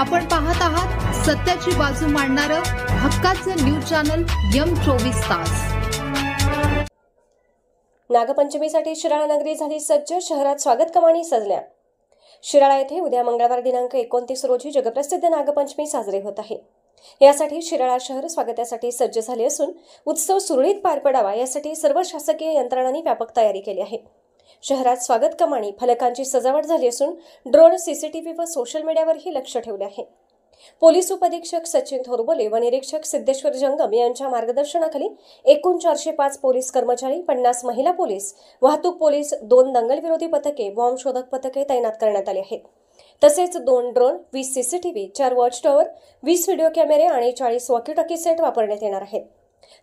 आपण पाहत आहात सत्याची बाजू मांडणारं हक्काचं न्यूज चॅनल M24 तास। नागपंचमीसाठी शिराळा नगरी झाली सज्ज। शहरात स्वागत कमानी सजल्या। शिराळा येथे उद्या मंगळवार दिनांक 29 रोजी जगप्रसिद्ध नागपंचमी साजरी होत आहे। यासाठी शिराळा शहर स्वागतासाठी सज्ज झाले असून उत्सव सुरळीत पार पडावा यासाठी सर्व शासकीय यंत्रणांनी व्यापक तयारी केली आहे। शहरात स्वागत कमानी फलकांची सजावट झाली असून ड्रोन, सीसीटीव्ही व सोशल मीडियावरही लक्ष ठेवले आहे। पोलीस उपअधीक्षक सचिन थोरबोले व निरीक्षक सिद्धेश्वर जंगम यांच्या मार्गदर्शनाखाली एकूण 405 पोलीस कर्मचारी, 50 महिला पोलीस, वाहतूक पोलीस, 2 दंगलविरोधी पथके, बॉम्ब शोधक पथके तैनात करण्यात आले आहेत। तसेच 2 drone, 20 CCTV, 4 watch tower, 20 video कॅमेरे आणि 40 वॉकी टॉकी सेट वापरण्यात येणार आहेत।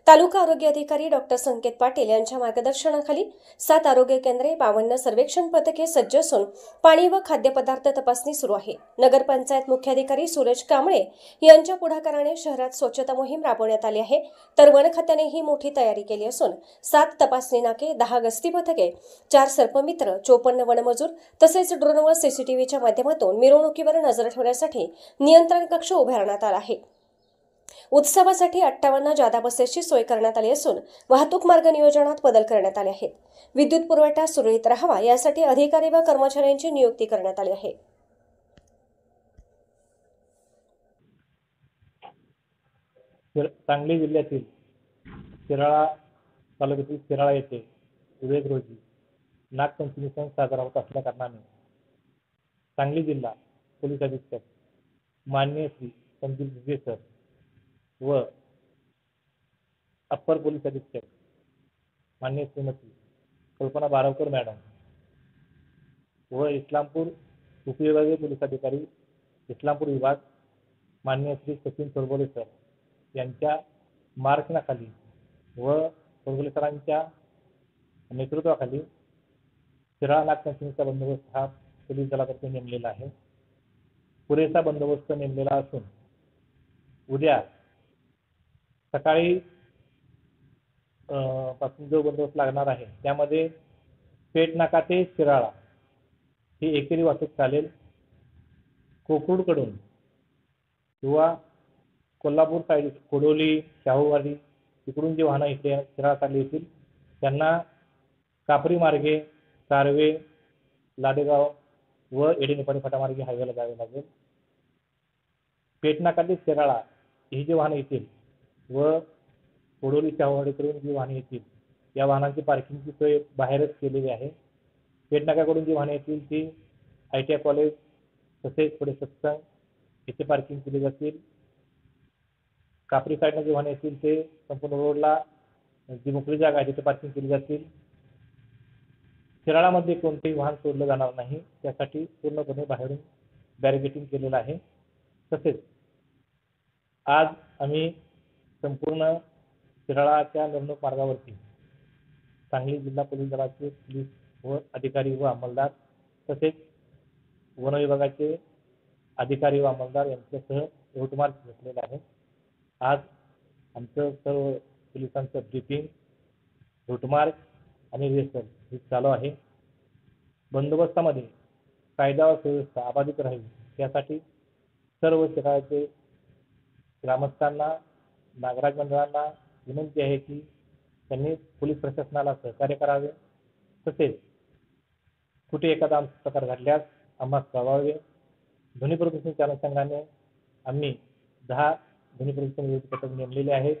तालुका आरोग्य अधिकारी डॉक्टर संकेत पाटील यांच्या मार्गदर्शनाखाली 7 आरोग्य केंद्रे, 52 सर्वेक्षण पथके सज्ज असून पाणी व खाद्यपदार्थ तपासणी सुरू आहे। नगरपंचायत मुख्याधिकारी सूरज कांबळे यांच्या पुढाकाराने शहरात स्वच्छता मोहीम राबवण्यात आली आहे, तर वन खात्यानेही मोठी तयारी केली असून 7 तपासणी नाके, 10 गस्ती पथके, 4 सर्पमित्र, 54 वनमजूर तसेच ड्रोन व सीसीटीव्हीच्या माध्यमातून मिरवणुकीवर नजर ठेवण्यासाठी नियंत्रण कक्ष उभारण्यात आला आहे। उत्सवासाठी 58 जादा बसेसची सोय करण्यात आली असून वाहतूक मार्ग नियोजनात बदल करण्यात आले आहेत। विद्युत पुरवठा सुरळीत राहावा यासाठी अधिकारी व कर्मचाऱ्यांची नियुक्ती करण्यात आली आहे। सांगली जिल्ह्यातील शिराळा तालुक्यातील शिराळा येथे उद्या रोजी नागपंचमी सण साजरा होत असल्या कारणाने सांगली जिल्हा पोलीस अधीक्षक माननीय श्री संदीप घुगे सर व अप्पर पोलीस अधीक्षक माननीय श्रीमती कल्पना बारावकर मॅडम व इस्लामपूर उपविभागीय पोलीस अधिकारी इस्लामपूर विभाग माननीय श्री सचिन थोरबोले सर यांच्या मार्गदर्शनाखाली व थोरबोले सरांच्या नेतृत्वाखाली शिराळा नागपंचमीचा बंदोबस्त हा पोलीस दलातर्फे नेमलेला आहे। पुरेसा बंदोबस्त नेमलेला असून उद्या सकाळी पासून जो बंदोबस्त लागणार आहे त्यामध्ये पेटनाका ते शिराळा ही एकेरी वाहतूक चालेल। कोकुडकडून किंवा कोल्हापूर साईड कोडोली, शाहूवाडी तिकडून जे वाहनं इथे शिराळासाठी येतील त्यांना कापरी मार्गे, कारवे, लाडेगाव व एडीनिपाणी फाटामार्गे हायवेला जावे लागेल। पेटनाका ते शिराळा ही जी वाहनं येतील व कोडोली, शाहूवाडीकडून जी वाहने येतील या वाहनांची पार्किंगची सोय बाहेरच केलेली आहे। पेटनाकाकडून जी वाहने येतील ती ITI कॉलेज तसेच पुढे सत्संग येथे पार्किंग केली जातील। कापरी साईडने जी वाहने येतील ते संपूर्ण रोडला जी मोकळी जागा आहे तिथे पार्किंग केली जातील। शिराळामध्ये कोणतेही वाहन सोडलं जाणार नाही, त्यासाठी पूर्णपणे बाहेरून बॅरिकेडिंग केलेलं आहे। तसेच आज आम्ही संपूर्ण शिराळाच्या निवडणूक मार्गावरती सांगली जिल्हा पोलीस दलाचे पोलीस व अधिकारी व अंमलदार तसेच वन विभागाचे अधिकारी व अंमलदार यांच्यासह रूट मार्च घेतलेला आहे। आज आमचं सर्व पोलिसांचं ब्रीफिंग, रूट मार्च आणि रिहर्सल हे चालू आहे। बंदोबस्तामध्ये कायदा व सुव्यवस्था अबाधित राहील यासाठी सर्व शिराळाचे ग्रामस्थांना, नागरिक मंडळांना विनंती आहे की त्यांनी पोलीस प्रशासनाला सहकार्य करावे। तसेच कुठे एखादा प्रकार घडल्यास आम्हाला कळवावे। ध्वनी प्रदूषण चालन संघाने आम्ही 10 ध्वनी प्रदूषण विरोधी पथक नेमलेले आहेत।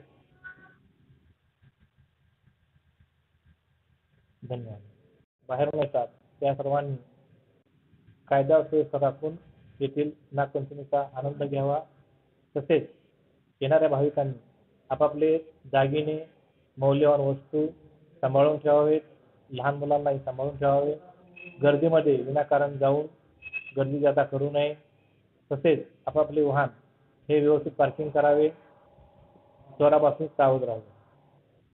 धन्यवाद। बाहेरून येतात त्या सर्वांनी कायदा व सुव्यवस्था राखून येथील नागपंचमीचा आनंद घ्यावा। तसेच येणाऱ्या भाविकांनी आपापले दागिने, मौल्यवान वस्तू सांभाळून ठेवावेत, लहान मुलांनाही सांभाळून ठेवावे। गर्दीमध्ये विनाकारण जाऊन गर्दी जादा करू नये। तसेच आपापले वाहन हे व्यवस्थित पार्किंग करावे, चोरापासून सावध राहावे।